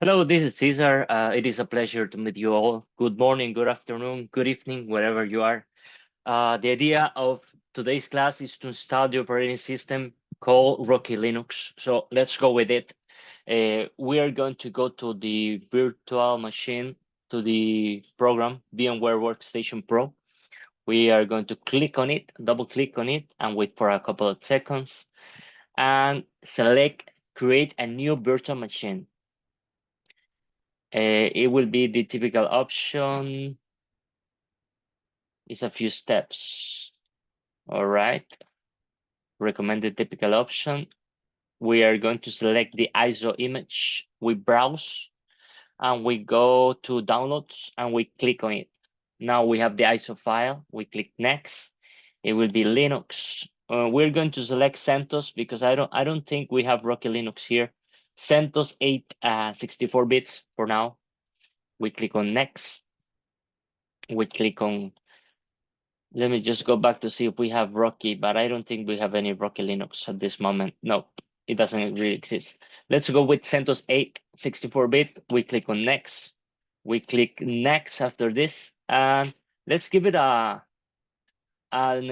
Hello, this is Cesar. It is a pleasure to meet you all. Good morning, good afternoon, good evening, wherever you are. The idea of today's class is to install the operating system called Rocky Linux. So let's go with it. We are going to go to the virtual machine, to the program VMware Workstation Pro. We are going to click on it, double click on it, and wait for a couple of seconds and select create a new virtual machine. It will be the typical option. It's a few steps. All right. Recommended typical option. We are going to select the ISO image. We browse and we go to downloads and we click on it. Now we have the ISO file. We click next. It will be Linux. We're going to select CentOS because I don't think we have Rocky Linux here. CentOS 8 64 bits for now. We click on next. We click on. Let me just go back to see if we have Rocky, but I don't think we have any Rocky Linux at this moment. No, it doesn't really exist. Let's go with CentOS 8 64-bit. We click on next. We click next after this, and let's give it a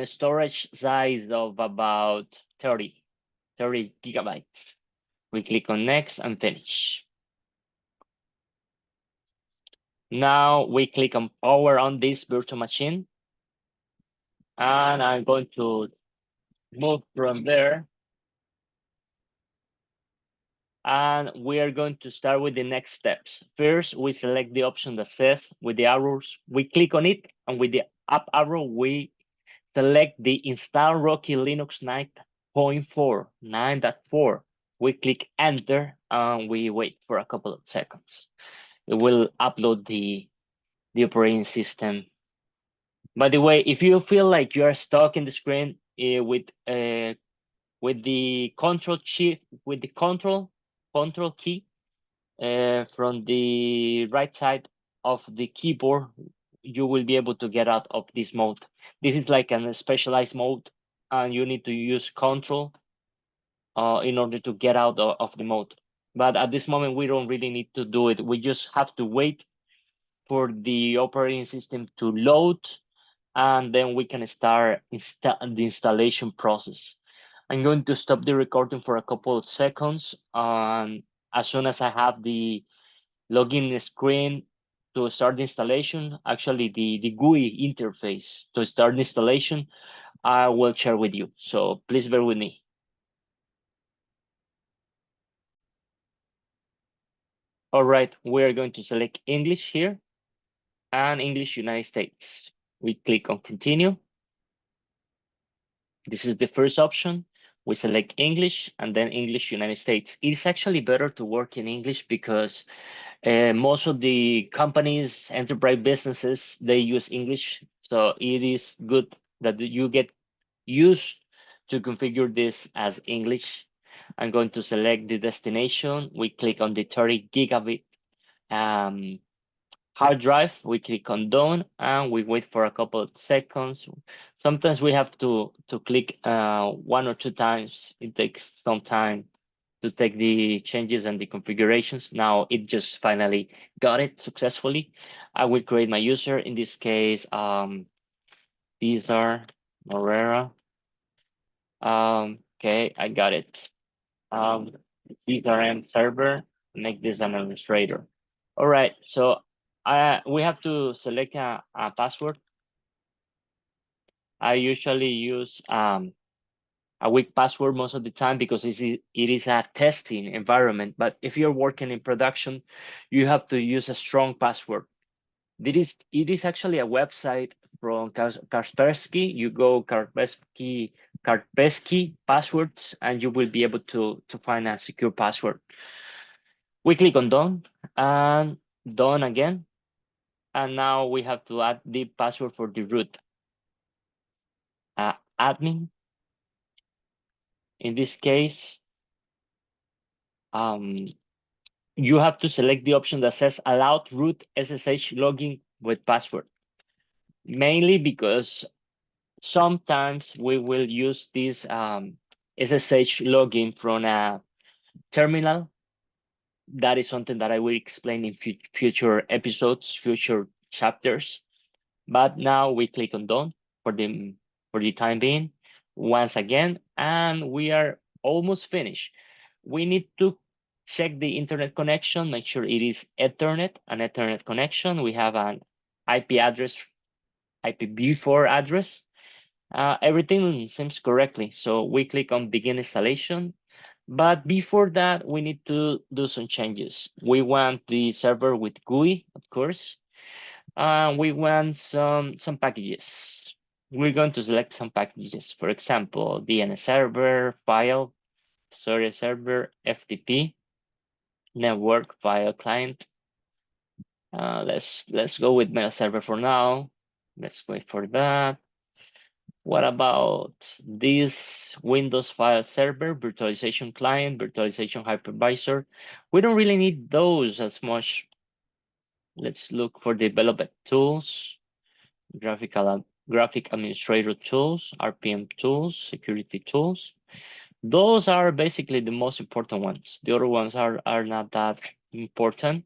storage size of about 30 gigabytes. We click on next and finish. Now we click on power on this virtual machine, and I'm going to move from there. And we are going to start with the next steps. First, we select the option that says with the arrows, we click on it, and with the up arrow, we select the install Rocky Linux 9.4, 9.4. We click enter and we wait for a couple of seconds. It will upload the operating system. By the way, if you feel like you are stuck in the screen with the control key from the right side of the keyboard, you will be able to get out of this mode. This is like a specialized mode, and you need to use control in order to get out of the mode. But at this moment, we don't really need to do it. We just have to wait for the operating system to load, and then we can start the installation process. I'm going to stop the recording for a couple of seconds. And as soon as I have the login screen to start the installation, actually the GUI interface to start the installation, I will share with you. So please bear with me. All right, we're going to select English here and English United States. We click on continue. This is the first option. We select English and then English United States. It's actually better to work in English because most of the companies, enterprise businesses, they use English. So it is good that you get used to configure this as English. I'm going to select the destination. We click on the 30 gigabit hard drive. We click on done and we wait for a couple of seconds. Sometimes we have to click one or two times. It takes some time to take the changes and the configurations. Now it just finally got it successfully. I will create my user. In this case, Cesar Morera. Okay, I got it. CRM server, make this an administrator. All right, so we have to select a password. I usually use a weak password most of the time because it is a testing environment. But if you're working in production, you have to use a strong password. It is actually a website from Kaspersky. You go Kaspersky passwords, and you will be able to find a secure password. We click on done and done again. And now we have to add the password for the root. Admin, in this case, you have to select the option that says allow root SSH login with password. Mainly because sometimes we will use this SSH login from a terminal that is something that I will explain in future episodes, future chapters. But now we click on done for the time being once again, and we are almost finished. We need to check the internet connection, make sure it is Ethernet, an Ethernet connection. We have an IP address, IPv4 address. Everything seems correctly. So we click on begin installation. But before that, we need to do some changes. We want the server with GUI, of course. We want some packages. We're going to select some packages. For example, DNS server, file, storage server, FTP, network, file client. Let's go with mail server for now. Let's wait for that. What about this Windows file server, virtualization client, virtualization hypervisor? We don't really need those as much. Let's look for development tools, graphic administrator tools, RPM tools, security tools. Those are basically the most important ones. The other ones are not that important.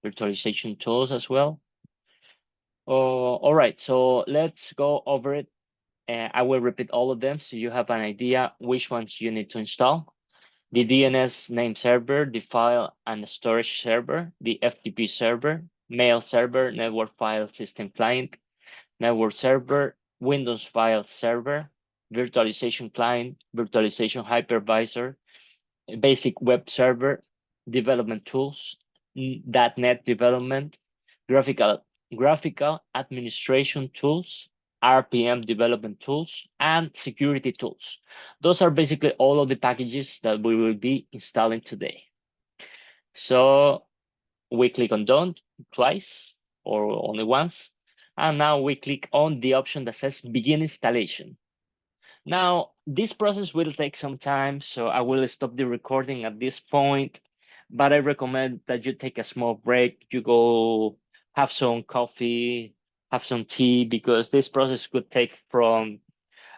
Virtualization tools as well. Oh, all right, so let's go over it. I will repeat all of them so you have an idea which ones you need to install. The DNS name server, the file and storage server, the FTP server, mail server, network file system client, network server, Windows file server, virtualization client, virtualization hypervisor, basic web server, development tools, .NET development, graphical administration tools, RPM development tools, and security tools. Those are basically all of the packages that we will be installing today. So we click on done twice or only once. And now we click on the option that says begin installation. Now, this process will take some time, so I will stop the recording at this point, but I recommend that you take a small break, you go have some coffee, have some tea, because this process could take from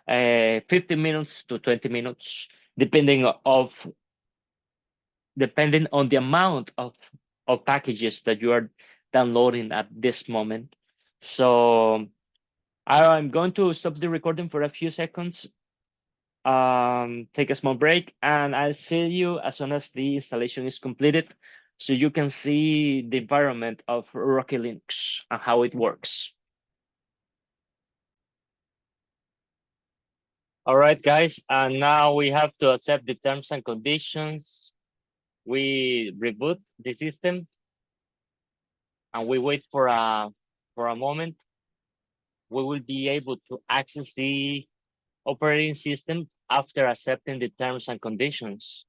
15 minutes to 20 minutes, depending on the amount of packages that you are downloading at this moment. So I'm going to stop the recording for a few seconds, take a small break, and I'll see you as soon as the installation is completed so you can see the environment of Rocky Linux and how it works. All right, guys, and now we have to accept the terms and conditions. We reboot the system and we wait for a moment. We will be able to access the operating system after accepting the terms and conditions.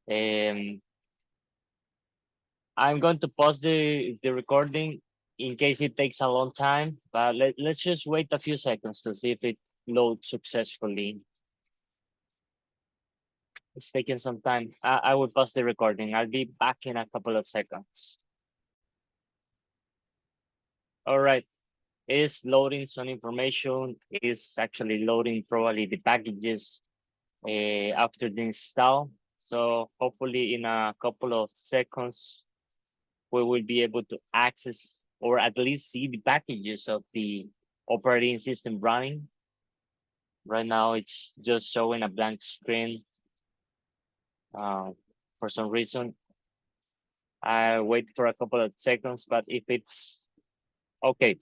I'm going to pause the recording in case it takes a long time, but let's just wait a few seconds to see if it loads successfully. It's taking some time. I will pause the recording. I'll be back in a couple of seconds. All right, it's loading some information. It's actually loading probably the packages after the install. So hopefully in a couple of seconds, we will be able to access or at least see the packages of the operating system running. Right now, it's just showing a blank screen. For some reason, I wait for a couple of seconds, but if it's okay,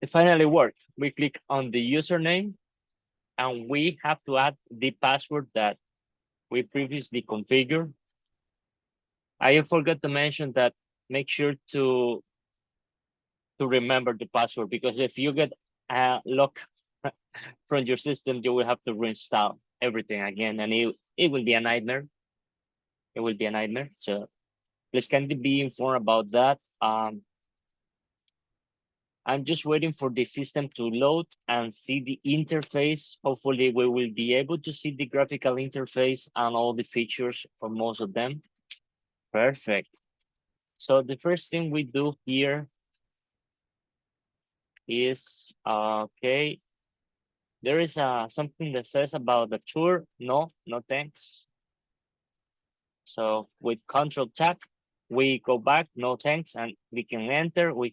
it finally worked. We click on the username and we have to add the password that we previously configured. I forgot to mention that make sure to remember the password, because if you get locked from your system, you will have to reinstall everything again, and it will be a nightmare. It will be a nightmare. So please kindly be informed about that. I'm just waiting for the system to load and see the interface. Hopefully we will be able to see the graphical interface and all the features for most of them. Perfect. So the first thing we do here is, okay, there is something that says about the tour. No, no thanks. So with Control Tab, we go back, no thanks, and we can enter. We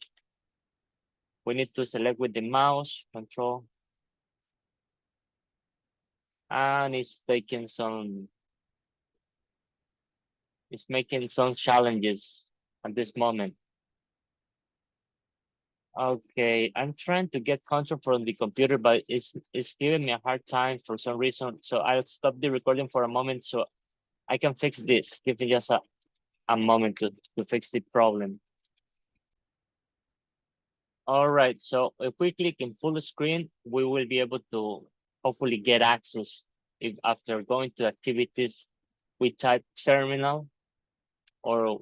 need to select with the mouse, Control, and it's making some challenges at this moment. Okay, I'm trying to get control from the computer, but it's giving me a hard time for some reason. So I'll stop the recording for a moment so I can fix this. Give me just a moment to fix the problem. All right, so if we click in full screen, we will be able to hopefully get access. If after going to activities, we type terminal, or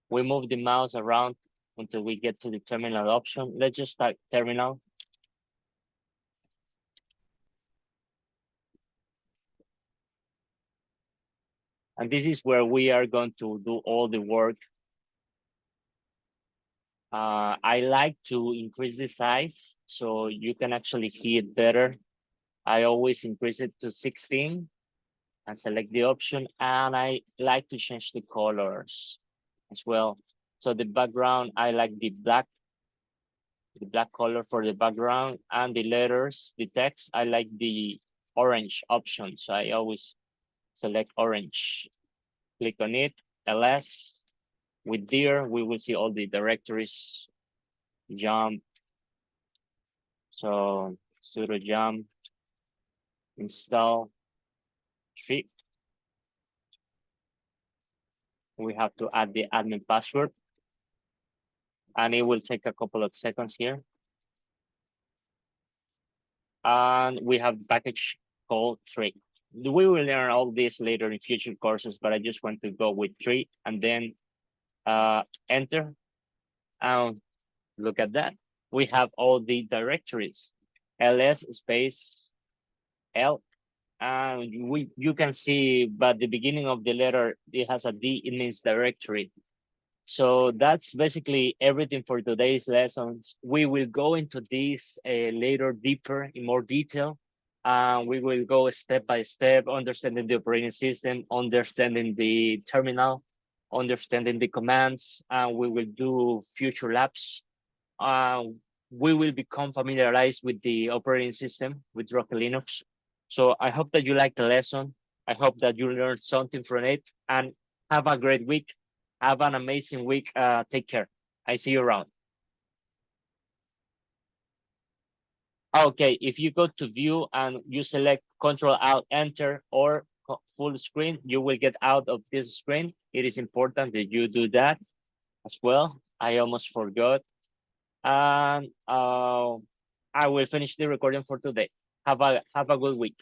we move the mouse around until we get to the terminal option. Let's just type terminal. And this is where we are going to do all the work. I like to increase the size so you can actually see it better. I always increase it to 16 and select the option, and I like to change the colors as well. So the background, I like the black color for the background, and the letters, the text, I like the orange option. So I always select orange. Click on it, ls. With dir, we will see all the directories, jump. So sudo jump, install tree. We have to add the admin password, and it will take a couple of seconds here. And we have package called tree. We will learn all this later in future courses, but I just want to go with tree and then enter. And look at that. We have all the directories, ls space l, and you can see, but the beginning of the letter, it has a D, it means directory. So that's basically everything for today's lessons. We will go into this later deeper in more detail. We will go step by step, understanding the operating system, understanding the terminal, understanding the commands, and we will do future labs. We will become familiarized with the operating system with Rocket Linux. So I hope that you like the lesson. I hope that you learned something from it, and have a great week. Have an amazing week. Take care. I see you around. Okay, if you go to view and you select Control Alt Enter or full screen, you will get out of this screen. It is important that you do that as well. I almost forgot. And I will finish the recording for today. Have a good week.